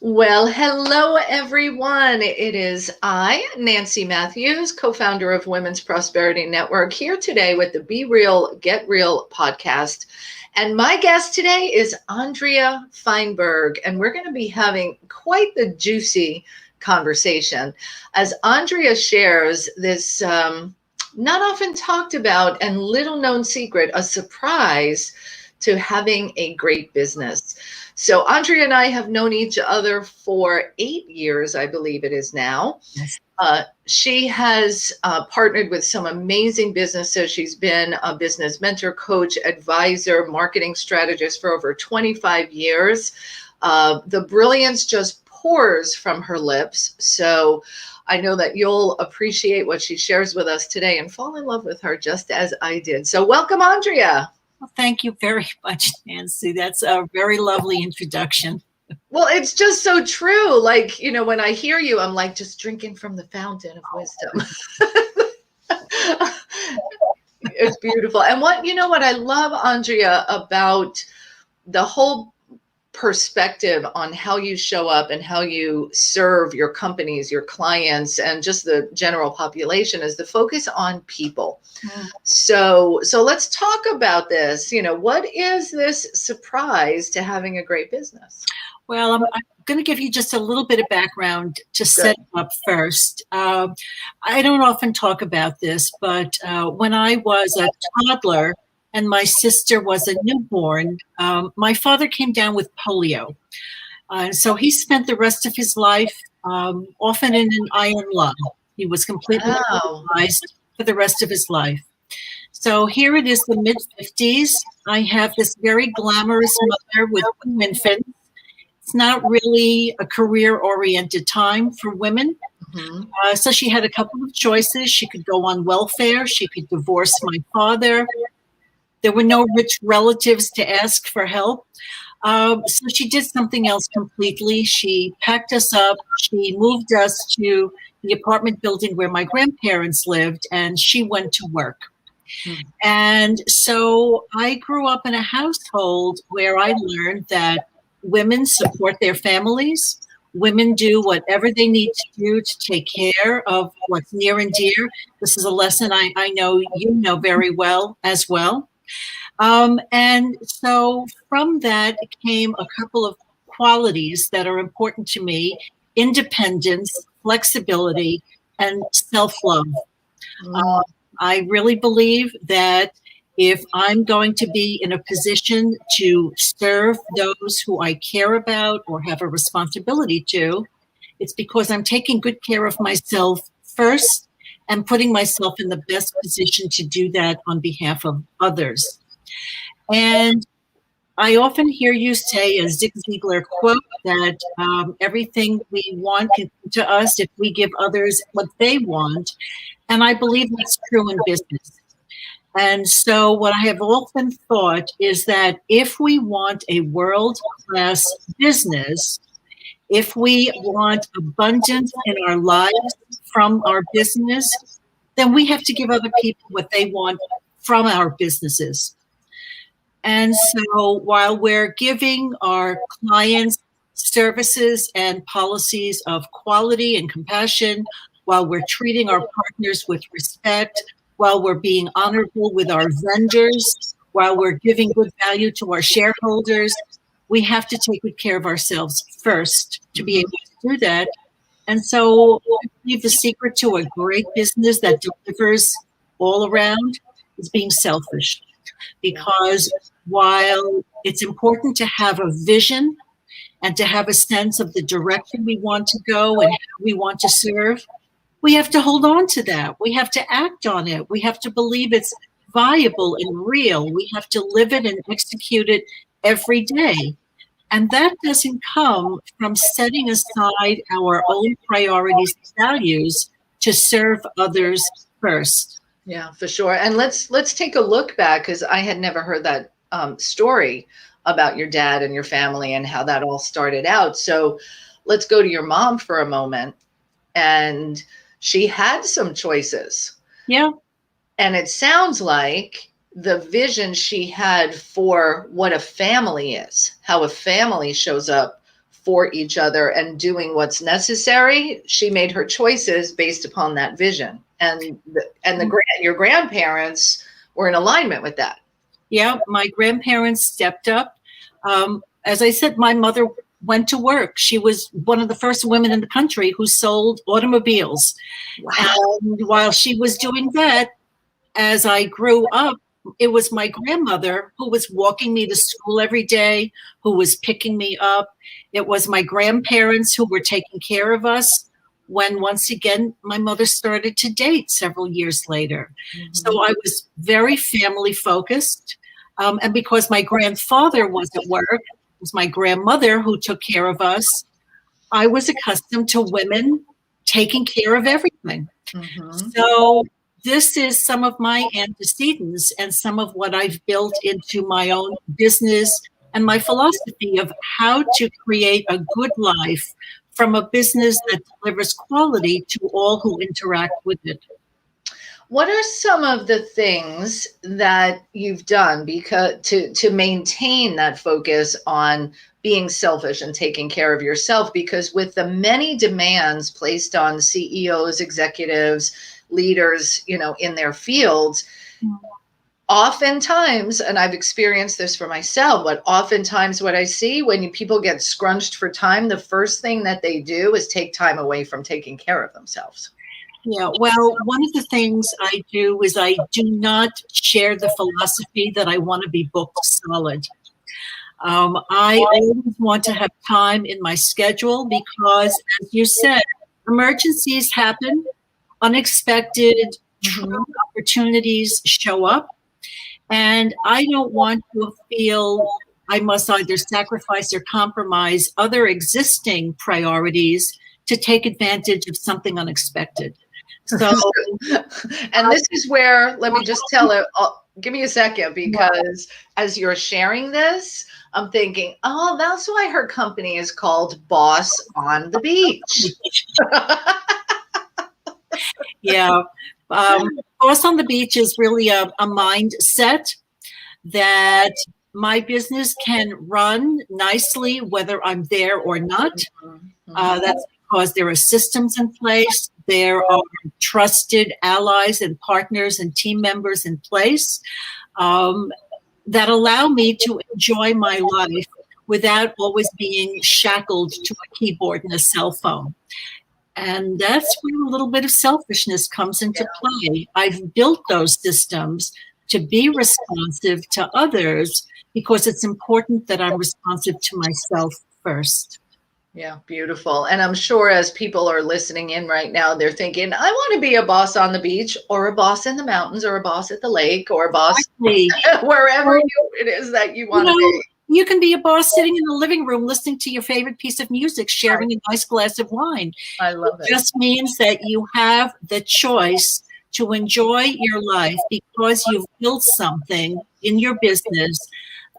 Well, hello everyone. It is I, Nancy Matthews, co-founder of Women's Prosperity Network, here today with the Be Real, Get Real podcast. And my guest today is Andrea Feinberg, and we're going to be having quite the juicy conversation as Andrea shares this not often talked about and little known secret, a surprise to having a great business. So Andrea and I have known each other for 8 years, I believe it is now. Yes. She has partnered with some amazing businesses. She's been a business mentor, coach, advisor, marketing strategist for over 25 years. The brilliance just pours from her lips. So I know that you'll appreciate what she shares with us today and fall in love with her just as I did. So welcome, Andrea. Well, thank you very much, Nancy. That's a very lovely introduction. Well, it's just so true. Like, when I hear you, I'm like just drinking from the fountain of wisdom. It's beautiful. And what I love, Andrea, about the whole perspective on how you show up and how you serve your companies, your clients, and just the general population is the focus on people. So let's talk about this. What is this surprise to having a great business? Well, I'm going to give you just a little bit of background to set up first. I don't often talk about this, but when I was a toddler and my sister was a newborn, my father came down with polio. So he spent the rest of his life often in an iron lung. He was completely paralyzed for the rest of his life. So here it is, the mid-50s. I have this very glamorous mother with 2 infants. It's not really a career-oriented time for women. Mm-hmm. So she had a couple of choices. She could go on welfare. She could divorce my father. There were no rich relatives to ask for help. So she did something else completely. She packed us up. She moved us to the apartment building where my grandparents lived, and she went to work. And so I grew up in a household where I learned that women support their families. Women do whatever they need to do to take care of what's near and dear. This is a lesson I know you know very well as well. And so from that came a couple of qualities that are important to me: independence, flexibility, and self-love. I really believe that if I'm going to be in a position to serve those who I care about or have a responsibility to, it's because I'm taking good care of myself first and putting myself in the best position to do that on behalf of others. And I often hear you say a Zig Ziglar quote that everything we want can come to us if we give others what they want. And I believe that's true in business. And so what I have often thought is that if we want a world-class business, if we want abundance in our lives from our business, then we have to give other people what they want from our businesses. And so while we're giving our clients services and policies of quality and compassion, while we're treating our partners with respect, while we're being honorable with our vendors, while we're giving good value to our shareholders, we have to take good care of ourselves first to be able to do that. And so I believe the secret to a great business that delivers all around is being selfish. Because while it's important to have a vision and to have a sense of the direction we want to go and how we want to serve, we have to hold on to that. We have to act on it. We have to believe it's viable and real. We have to live it and execute it every day. And that doesn't come from setting aside our own priorities and values to serve others first. Yeah, for sure. And let's take a look back, because I had never heard that story about your dad and your family and how that all started out. So let's go to your mom for a moment. And she had some choices. Yeah. And it sounds like the vision she had for what a family is, how a family shows up for each other and doing what's necessary. She made her choices based upon that vision, and your grandparents were in alignment with that. Yeah, my grandparents stepped up. As I said, my mother went to work. She was one of the first women in the country who sold automobiles. Wow. And while she was doing that, as I grew up, it was my grandmother who was walking me to school every day, who was picking me up. It was my grandparents who were taking care of us when, once again, my mother started to date several years later. Mm-hmm. So I was very family focused. And because my grandfather was at work, it was my grandmother who took care of us, I was accustomed to women taking care of everything. Mm-hmm. So this is some of my antecedents and some of what I've built into my own business and my philosophy of how to create a good life from a business that delivers quality to all who interact with it. What are some of the things that you've done to maintain that focus on being selfish and taking care of yourself? Because with the many demands placed on CEOs, executives, leaders, in their fields, oftentimes, and I've experienced this for myself, but oftentimes what I see when people get scrunched for time, the first thing that they do is take time away from taking care of themselves. Yeah, well, one of the things I do is I do not share the philosophy that I want to be booked solid. I always want to have time in my schedule because, as you said, emergencies happen, unexpected opportunities show up, and I don't want to feel I must either sacrifice or compromise other existing priorities to take advantage of something unexpected. So, and this is where, let me just tell it, give me a second, because as you're sharing this, I'm thinking, oh, that's why her company is called Boss on the Beach. Yeah. Boss on the Beach is really a mindset that my business can run nicely, whether I'm there or not. That's because there are systems in place. There are trusted allies and partners and team members in place that allow me to enjoy my life without always being shackled to a keyboard and a cell phone. And that's where a little bit of selfishness comes into play. I've built those systems to be responsive to others because it's important that I'm responsive to myself first. Yeah, beautiful. And I'm sure as people are listening in right now, they're thinking, I want to be a boss on the beach, or a boss in the mountains, or a boss at the lake, or a boss wherever it is that you want to be. You can be a boss sitting in the living room listening to your favorite piece of music, sharing a nice glass of wine. I love it. It just means that you have the choice to enjoy your life because you've built something in your business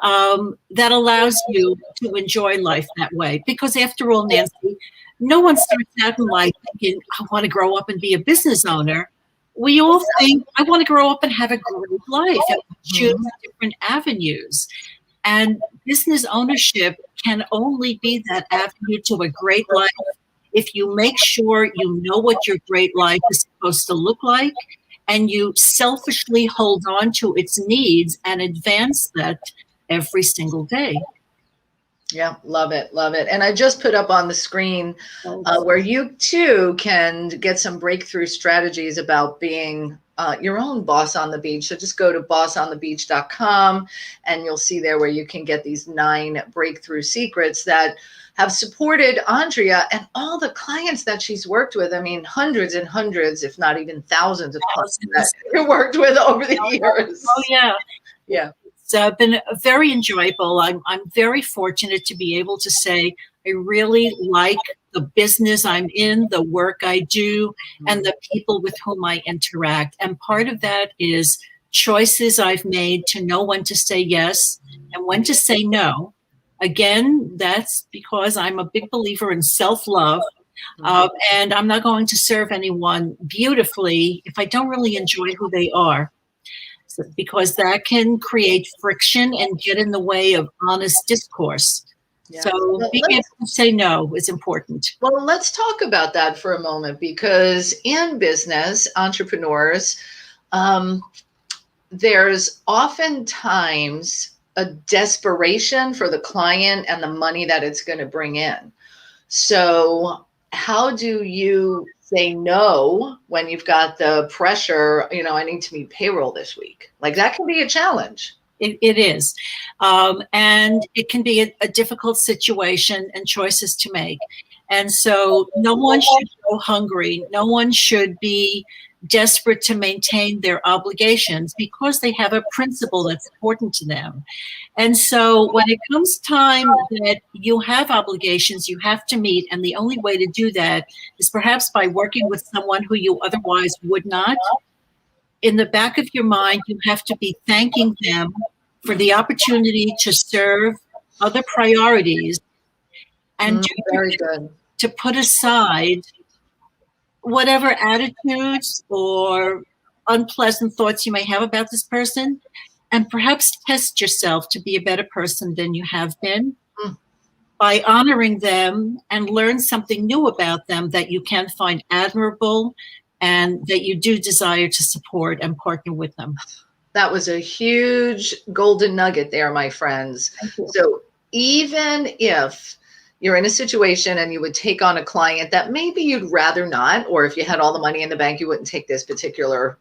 that allows you to enjoy life that way. Because after all, Nancy, no one starts out in life thinking, I want to grow up and be a business owner. We all think, I want to grow up and have a great life and choose different avenues. And business ownership can only be that avenue to a great life if you make sure you know what your great life is supposed to look like and you selfishly hold on to its needs and advance that every single day. Yeah, love it. Love it. And I just put up on the screen where you too can get some breakthrough strategies about being your own boss on the beach. So just go to bossonthebeach.com and you'll see there where you can get these 9 breakthrough secrets that have supported Andrea and all the clients that she's worked with. I mean, hundreds and hundreds, if not even thousands of clients that you worked with over the years. Oh, yeah. Yeah. It's been very enjoyable. I'm very fortunate to be able to say I really like the business I'm in, the work I do, and the people with whom I interact. And part of that is choices I've made to know when to say yes and when to say no. Again, that's because I'm a big believer in self-love. And I'm not going to serve anyone beautifully if I don't really enjoy who they are. Because that can create friction and get in the way of honest discourse. Yeah. So Well, being able to say no is important. well, let's talk about that for a moment because in business, entrepreneurs, um, there's oftentimes a desperation for the client and the money that it's going to bring in. So, how do you say no when you've got the pressure? I need to meet payroll this week. Like that can be a challenge. It is. And it can be a difficult situation and choices to make. And so no one should go hungry. No one should be desperate to maintain their obligations because they have a principle that's important to them. And so when it comes time that you have obligations you have to meet, and the only way to do that is perhaps by working with someone who you otherwise would not, in the back of your mind, you have to be thanking them for the opportunity to serve other priorities and Very good. to put aside whatever attitudes or unpleasant thoughts you may have about this person, and perhaps test yourself to be a better person than you have been Mm. by honoring them and learn something new about them that you can find admirable and that you do desire to support and partner with them. That was a huge golden nugget there, my friends. So even if you're in a situation and you would take on a client that maybe you'd rather not, or if you had all the money in the bank, you wouldn't take this particular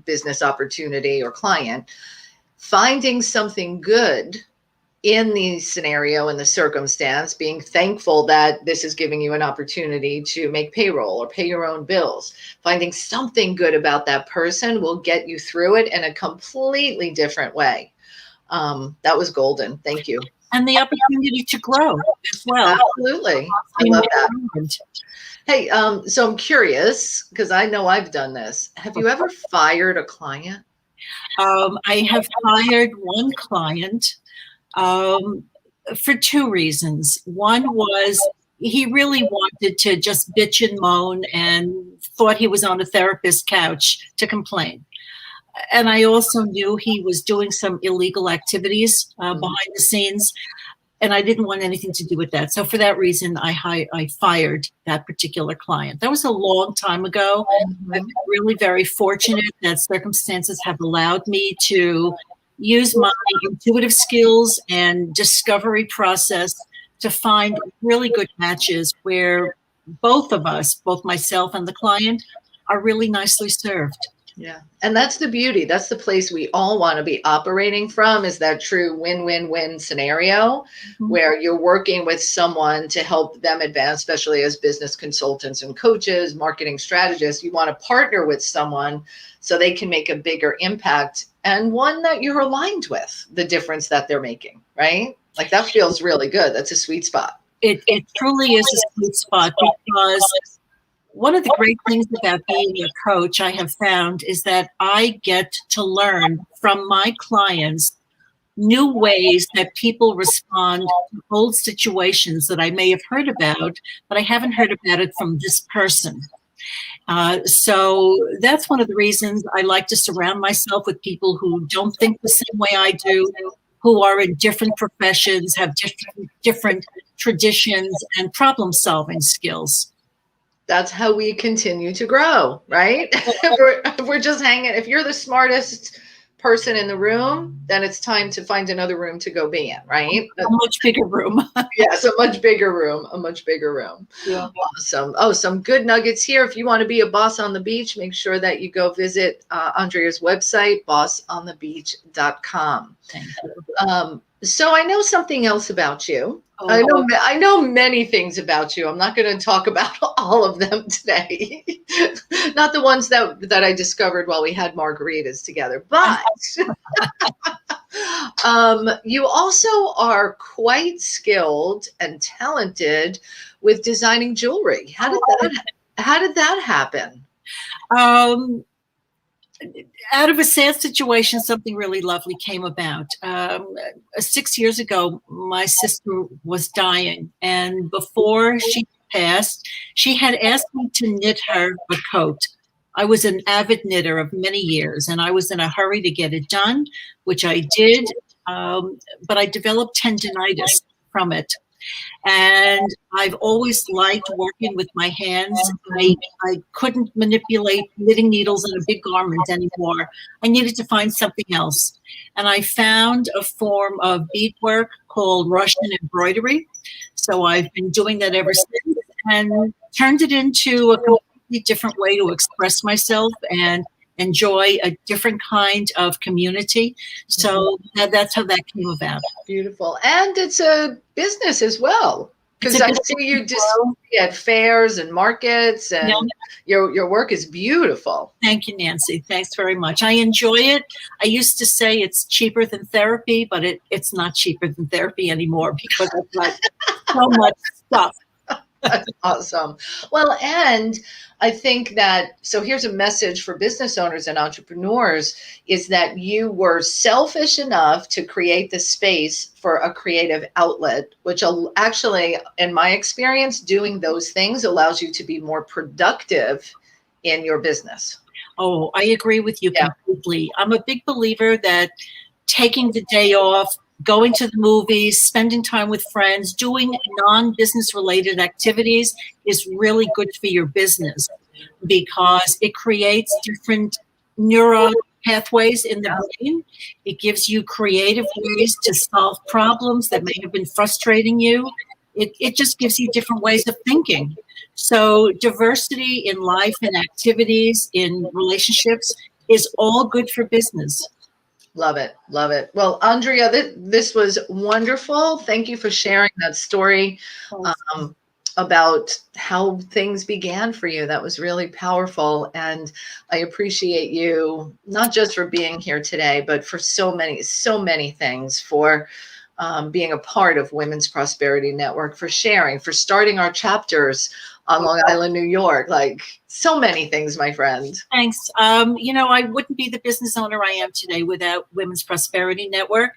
business opportunity or client, finding something good in the scenario, in the circumstance, being thankful that this is giving you an opportunity to make payroll or pay your own bills, finding something good about that person will get you through it in a completely different way. That was golden. Thank you. And the opportunity to grow as well. Absolutely. I love that. Hey, so I'm curious because I know I've done this. Have you ever fired a client? I have fired one client for two reasons. One was he really wanted to just bitch and moan and thought he was on a therapist's couch to complain. And I also knew he was doing some illegal activities behind the scenes, and I didn't want anything to do with that. So for that reason, I fired that particular client. That was a long time ago. Mm-hmm. I'm really very fortunate that circumstances have allowed me to use my intuitive skills and discovery process to find really good matches where both of us, both myself and the client, are really nicely served. Yeah. And that's the beauty. That's the place we all want to be operating from, is that true win-win-win scenario where you're working with someone to help them advance, especially as business consultants and coaches, marketing strategists. You want to partner with someone so they can make a bigger impact, and one that you're aligned with the difference that they're making, right? Like that feels really good. That's a sweet spot. It truly is a sweet spot, because one of the great things about being a coach I have found is that I get to learn from my clients new ways that people respond to old situations that I may have heard about, but I haven't heard about it from this person. So that's one of the reasons I like to surround myself with people who don't think the same way I do, who are in different professions, have different traditions and problem-solving skills. That's how we continue to grow, right? we're just hanging. If you're the smartest person in the room, then it's time to find another room to go be in, right? A much bigger room. Yes, a much bigger room, a much bigger room. Yeah. Awesome. Oh, some good nuggets here. If you want to be a boss on the beach, make sure that you go visit Andrea's website, bossonthebeach.com. Thank you. So I know something else about you. I know many things about you. I'm not going to talk about all of them today. Not the ones that I discovered while we had margaritas together. But you also are quite skilled and talented with designing jewelry. How did that happen? Out of a sad situation, something really lovely came about. 6 years ago, my sister was dying, and before she passed, she had asked me to knit her a coat. I was an avid knitter of many years, and I was in a hurry to get it done, which I did, but I developed tendinitis from it. And I've always liked working with my hands. I couldn't manipulate knitting needles in a big garment anymore. I needed to find something else. And I found a form of beadwork called Russian embroidery. So I've been doing that ever since and turned it into a completely different way to express myself and enjoy a different kind of community. So that's how that came about. Beautiful. And it's a business as well. Because I see you display at fairs and markets, and your work is beautiful. Thank you, Nancy. Thanks very much. I enjoy it. I used to say it's cheaper than therapy, but it's not cheaper than therapy anymore because I've got so much stuff. That's awesome. Well, and I think that, so here's a message for business owners and entrepreneurs, is that you were selfish enough to create the space for a creative outlet, which actually, in my experience, doing those things allows you to be more productive in your business. Oh, I agree with you completely. I'm a big believer that taking the day off, going to the movies, spending time with friends, doing non-business related activities is really good for your business because it creates different neural pathways in the brain. It gives you creative ways to solve problems that may have been frustrating you. It just gives you different ways of thinking. So diversity in life and activities, in relationships, is all good for business. Love it. Love it. Well, Andrea, this was wonderful. Thank you for sharing that story about how things began for you. That was really powerful. And I appreciate you, not just for being here today, but for so many things, for being a part of Women's Prosperity Network, for sharing, for starting our chapters on Long Island, New York, like so many things, my friend. Thanks. I wouldn't be the business owner I am today without Women's Prosperity Network.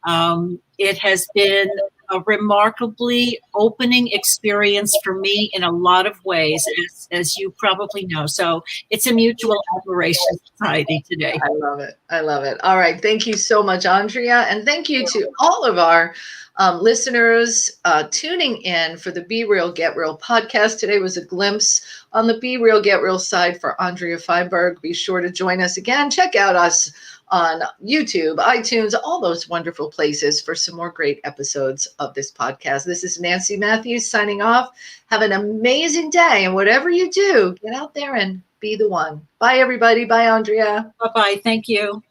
It has been a remarkably opening experience for me in a lot of ways, as you probably know. So it's a mutual admiration society today. I love it. I love it. All right. Thank you so much, Andrea. And thank you to all of our listeners tuning in for the Be Real, Get Real podcast. Today was a glimpse on the Be Real, Get Real side for Andrea Feinberg. Be sure to join us again. Check out us on YouTube, iTunes, all those wonderful places for some more great episodes of this podcast. This is Nancy Matthews signing off. Have an amazing day. And whatever you do, get out there and be the one. Bye, everybody. Bye, Andrea. Bye-bye. Thank you.